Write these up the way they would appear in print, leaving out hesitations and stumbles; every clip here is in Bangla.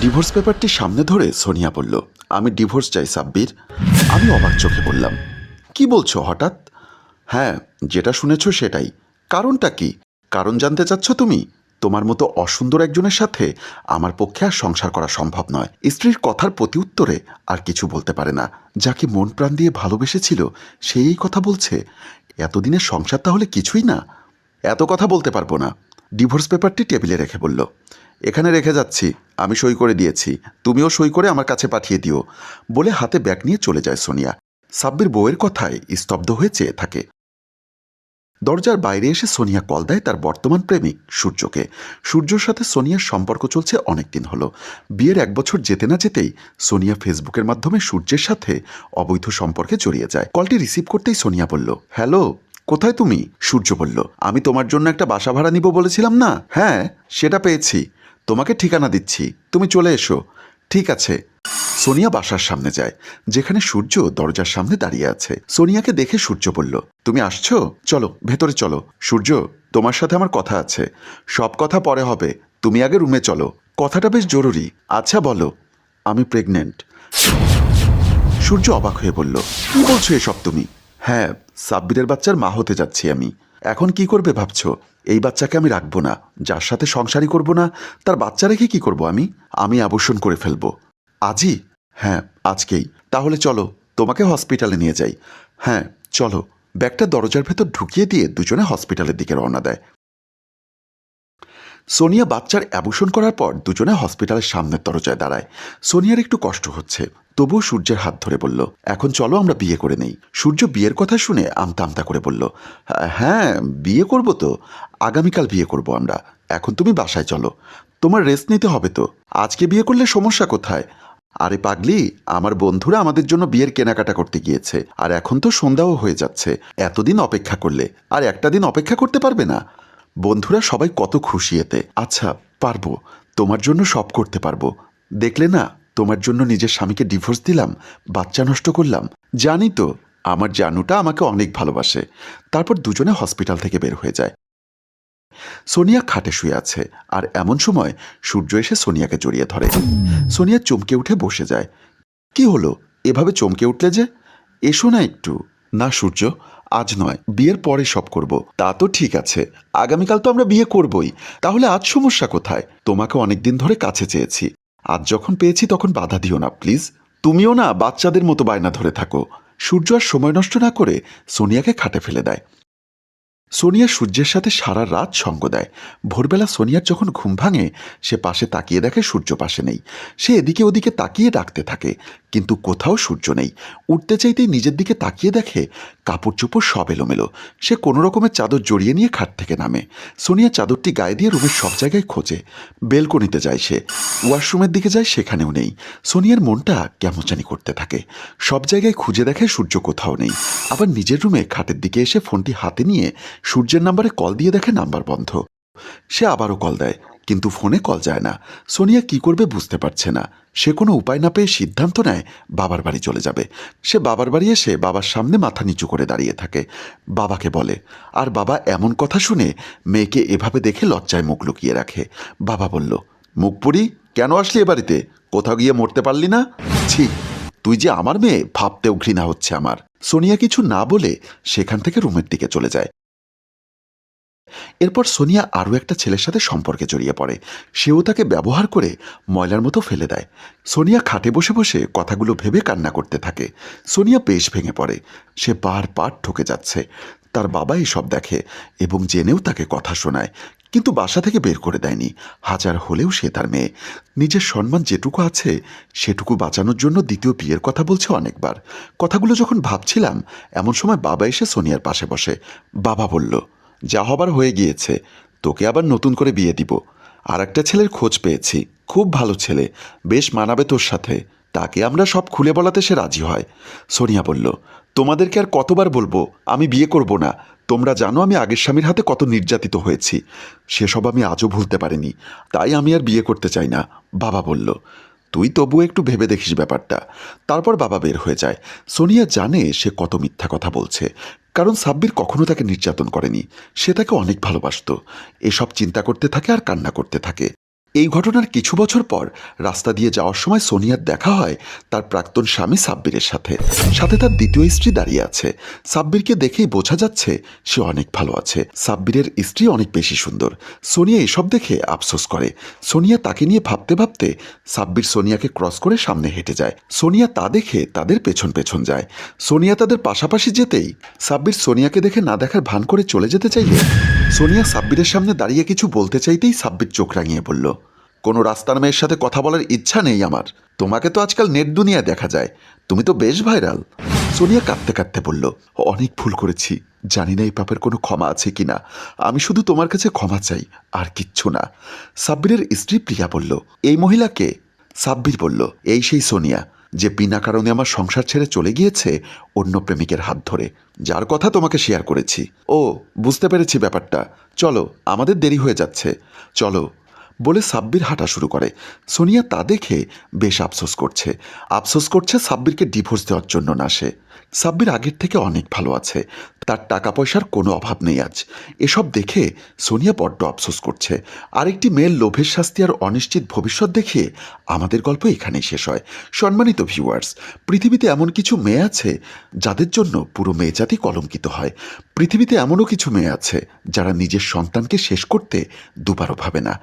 ডিভোর্স পেপারটি সামনে ধরে সোনিয়া বলল, আমি ডিভোর্স চাই সাব্বির। আমি অবাক চোখে বললাম, কি বলছো হঠাৎ? হ্যাঁ, যেটা শুনেছ সেটাই। কারণটা কি? কারণ জানতে চাচ্ছ তুমি? তোমার মতো অসুন্দর একজনের সাথে আমার পক্ষে আর সংসার করা সম্ভব নয়। স্ত্রীর কথার প্রতি উত্তরে আর কিছু বলতে পারে না। যাকে মন প্রাণ দিয়ে ভালোবেসেছিল সেই এই কথা বলছে। এতদিনের সংসার তাহলে কিছুই না? এত কথা বলতে পারবো না। ডিভোর্স পেপারটি টেবিলে রেখে বলল, এখানে রেখে যাচ্ছি, আমি সই করে দিয়েছি, তুমিও সই করে আমার কাছে পাঠিয়ে দিও। বলে হাতে ব্যাগ নিয়ে চলে যায় সোনিয়া। সাব্বির বউয়ের কথায় স্তব্ধ হয়ে চেয়ে থাকে। দরজার বাইরে এসে সোনিয়া কল দেয় তার বর্তমান প্রেমিক সূর্যকে। সূর্যর সাথে সোনিয়ার সম্পর্ক চলছে অনেক দিন হলো। বিয়ের 1 বছর যেতে না যেতেই সোনিয়া ফেসবুকের মাধ্যমে সূর্যের সাথে অবৈধ সম্পর্কে জড়িয়ে যায়। কলটি রিসিভ করতেই সোনিয়া বলল, হ্যালো, কোথায় তুমি? সূর্য বলল, আমি তোমার জন্য একটা বাসা ভাড়া নিব বলেছিলাম না? হ্যাঁ, সেটা পেয়েছি। তোমাকে ঠিকানা দিচ্ছি, তুমি চলে এসো। ঠিক আছে। সোনিয়া বাসার সামনে যায়, যেখানে সূর্য দরজার সামনে দাঁড়িয়ে আছে। সোনিয়াকে দেখে সূর্য বলল, তুমি আসছো? চলো ভেতরে চলো। সূর্য, তোমার সাথে আমার কথা আছে। সব কথা পরে হবে, তুমি আগে রুমে চলো। কথাটা বেশ জরুরি। আচ্ছা বলো। আমি প্রেগনেন্ট। সূর্য অবাক হয়ে বলল, কি বলছো এসব তুমি? হ্যাঁ, সাব্বিরের বাচ্চার মা হতে যাচ্ছি আমি। এখন কি করবে ভাবছো? এই বাচ্চাকে আমি রাখবো না। যার সাথে সংসারই করব না, তার বাচ্চা রেখে কি করব আমি? আমি অ্যাবর্শন করে ফেলবো। আজই? হ্যাঁ, আজকেই। তাহলে চলো, তোমাকে হসপিটালে নিয়ে যাই। হ্যাঁ, চলো। ব্যাগটা দরজার ভেতর ঢুকিয়ে দিয়ে দুজনে হসপিটালের দিকে রওনা দেয়। সোনিয়া বাচ্চার অ্যাবর্শন করার পর দুজনে হসপিটালের সামনের দরজায় দাঁড়ায়। সোনিয়ার একটু কষ্ট হচ্ছে, তবুও সূর্যের হাত ধরে বলল, এখন চলো আমরা বিয়ে করে নেই। সূর্য বিয়ের কথা শুনে আমতা আমতা করে বলল, হ্যাঁ, বিয়ে করব তো। আগামীকাল বিয়ে করব আমরা। এখন তুমি বাসায় চলো, তোমার রেস্ট নিতে হবে তো। আজকে বিয়ে করলে সমস্যা কোথায়? আরে পাগলি, আমার বন্ধুরা আমাদের জন্য বিয়ের কেনাকাটা করতে গিয়েছে, আর এখন তো সন্ধ্যাও হয়ে যাচ্ছে। এতদিন অপেক্ষা করলে আর একটা দিন অপেক্ষা করতে পারবে না? বন্ধুরা সবাই কত খুশি এতে। আচ্ছা, পারবো, তোমার জন্য সব করতে পারবো। দেখলে না, তোমার জন্য নিজের স্বামীকে ডিভোর্স দিলাম, বাচ্চা নষ্ট করলাম। জানি তো, আমার জানুটা আমাকে অনেক ভালোবাসে। তারপর দুজনে হসপিটাল থেকে বের হয়ে যায়। সোনিয়া খাটে শুয়ে আছে, আর এমন সময় সূর্য এসে সোনিয়াকে জড়িয়ে ধরে। সোনিয়া চমকে উঠে বসে যায়। কি হলো, এভাবে চমকে উঠলে যে? এসো না একটু। না সূর্য, আজ নয়, বিয়ের পরে সব করব। তা তো ঠিক আছে, আগামীকাল তো আমরা বিয়ে করবই। তাহলে আজ সমস্যা কোথায়? তোমাকে অনেকদিন ধরে কাছে চেয়েছি, আজ যখন পেয়েছি তখন বাধা দিও না প্লিজ। তুমিও না বাচ্চাদের মতো বায়না ধরে থাকো। সূর্য আর সময় নষ্ট না করে সোনিয়াকে খাটে ফেলে দেয়। সোনিয়া সূর্যের সাথে সারা রাত সঙ্গ দেয়। ভোরবেলা সোনিয়ার যখন ঘুম ভাঙে, সে পাশে তাকিয়ে দেখে সূর্য পাশে নেই। সে এদিকে ওদিকে তাকিয়ে ডাকতে থাকে, কিন্তু কোথাও সূর্য নেই। উঠতে চাইতেই নিজের দিকে তাকিয়ে দেখে কাপড় চোপড় সব এলোমেলো। সে কোনো রকমের চাদর জড়িয়ে নিয়ে খাট থেকে নামে। সোনিয়া চাদরটি গায়ে দিয়ে রুমের সব জায়গায় খোঁজে। বেলকনিতে যায় সে, ওয়াশরুমের দিকে যায়, সেখানেও নেই। সোনিয়ার মনটা কেমন জানি করতে থাকে। সব জায়গায় খুঁজে দেখে সূর্য কোথাও নেই। আবার নিজের রুমে খাটের দিকে এসে ফোনটি হাতে নিয়ে সূর্যের নাম্বারে কল দিয়ে দেখে নাম্বার বন্ধ। সে আবারও কল দেয়, কিন্তু ফোনে কল যায় না। সোনিয়া কি করবে বুঝতে পারছে না। সে কোনো উপায় না পেয়ে সিদ্ধান্ত নেয় বাবার বাড়ি চলে যাবে। সে বাবার বাড়ি এসে বাবার সামনে মাথা নিচু করে দাঁড়িয়ে থাকে। বাবাকে বলে, আর বাবা এমন কথা শুনে মেয়েকে এভাবে দেখে লজ্জায় মুখ লুকিয়ে রাখে। বাবা বলল, মুখপুরি, কেন আসলি এ বাড়িতে? কোথাও গিয়ে মরতে পারলি না? ছি, তুই যে আমার মেয়ে ভাবতেও ঘৃণা হচ্ছে আমার। সোনিয়া কিছু না বলে সেখান থেকে রুমের দিকে চলে যায়। এরপর সোনিয়া আরও একটা ছেলের সাথে সম্পর্কে জড়িয়ে পড়ে। সেও তাকে ব্যবহার করে ময়লার মতো ফেলে দেয়। সোনিয়া খাটে বসে বসে কথাগুলো ভেবে কান্না করতে থাকে। সোনিয়া বেশ ভেঙে পড়ে। সে বারবার ঠকে যাচ্ছে। তার বাবা এসব দেখে এবং জেনেও তাকে কথা শোনায়, কিন্তু বাসা থেকে বের করে দেয়নি। হাজার হলেও সে তার মেয়ে। নিজের সম্মান যেটুকু আছে সেটুকু বাঁচানোর জন্য দ্বিতীয় বিয়ের কথা বলছে অনেকবার। কথাগুলো যখন ভাবছিলাম, এমন সময় বাবা এসে সোনিয়ার পাশে বসে। বাবা বলল, যা হবার হয়ে গিয়েছে, তোকে আবার নতুন করে বিয়ে দিব। আর একটা ছেলের খোঁজ পেয়েছি, খুব ভালো ছেলে, বেশ মানাবে তোর সাথে। তাকে আমরা সব খুলে বলাতে সে রাজি হয়। সোনিয়া বলল, তোমাদেরকে আর কতবার বলবো আমি বিয়ে করব না? তোমরা জানো আমি আগের স্বামীর হাতে কত নির্যাতিত হয়েছি। সেসব আমি আজও ভুলতে পারিনি, তাই আমি আর বিয়ে করতে চাই না। বাবা বলল, তুই তবুও একটু ভেবে দেখিস ব্যাপারটা। তারপর বাবা বের হয়ে যায়। সোনিয়া জানে সে কত মিথ্যা কথা বলছে, কারণ সাব্বির কখনো তাকে নির্যাতন করেনি। সে তাকে অনেক ভালোবাসত। এসব চিন্তা করতে থাকে আর কান্না করতে থাকে। এই ঘটনার কিছু বছর পর রাস্তা দিয়ে যাওয়ার সময় সোনিয়ার দেখা হয় তার প্রাক্তন স্বামী সাব্বিরের সাথে। সাথে তার দ্বিতীয় স্ত্রী দাঁড়িয়ে আছে। সাব্বিরকে দেখেই বোঝা যাচ্ছে সে অনেক ভালো আছে। সাব্বিরের স্ত্রী অনেক বেশি সুন্দর। সোনিয়া এসব দেখে আফসোস করে। সোনিয়া তাকে নিয়ে ভাবতে ভাবতে সাব্বির সোনিয়াকে ক্রস করে সামনে হেঁটে যায়। সোনিয়া তা দেখে তাদের পেছন পেছন যায়। সোনিয়া তাদের পাশাপাশি যেতেই সাব্বির সোনিয়াকে দেখে না দেখার ভান করে চলে যেতে চাইলে সোনিয়া সাব্বিরের সামনে দাঁড়িয়ে কিছু বলতে চাইতেই সাব্বির চোখ রাঙিয়ে বলল, কোনো রাস্তার মেয়ের সাথে কথা বলার ইচ্ছা নেই আমার। তোমাকে তো আজকাল নেট দুনিয়ায় দেখা যায়, তুমি তো বেশ ভাইরাল। সোনিয়া কাঁদতে কাঁদতে বলল, অনেক ভুল করেছি, জানি না এই পাপের কোনো ক্ষমা আছে কিনা। আমি শুধু তোমার কাছে ক্ষমা চাই, আর কিচ্ছু না। সাব্বিরের স্ত্রী প্রিয়া বলল, এই মহিলাকে? সাব্বির বলল, এই সেই সোনিয়া যে বিনা কারণে আমার সংসার ছেড়ে চলে গিয়েছে অন্য প্রেমিকের হাত ধরে, যার কথা তোমাকে শেয়ার করেছি। ও, বুঝতে পেরেছি ব্যাপারটা, চলো আমাদের দেরি হয়ে যাচ্ছে, চলো বলে সাব্বির হাঁটা শুরু করে। সোনিয়া তা দেখে বেশ আফসোস করছে সাব্বিরকে ডিভোর্স দেওয়ার জন্য না। সাব্বির আগের থেকে অনেক ভালো আছে, তার টাকা পয়সার কোনো অভাব নেই আজ। এসব দেখে সোনিয়া বড্ড আফসোস করছে। আরেকটি মেয়ের লোভের শাস্তি আর অনিশ্চিত ভবিষ্যৎ দেখিয়ে আমাদের গল্প এখানেই শেষ হয়। সম্মানিত ভিউয়ার্স, পৃথিবীতে এমন কিছু মেয়ে আছে যাদের জন্য পুরো মেয়েজাতি কলঙ্কিত হয়। পৃথিবীতে এমনও কিছু মেয়ে আছে যারা নিজের সন্তানকে শেষ করতে দুবারও ভাবে না।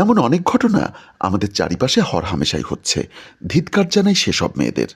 এমন অনেক ঘটনা আমাদের চারিপাশে হরহামেশাই হচ্ছে। ধিক্কার জানাই সেসব মেয়েদের।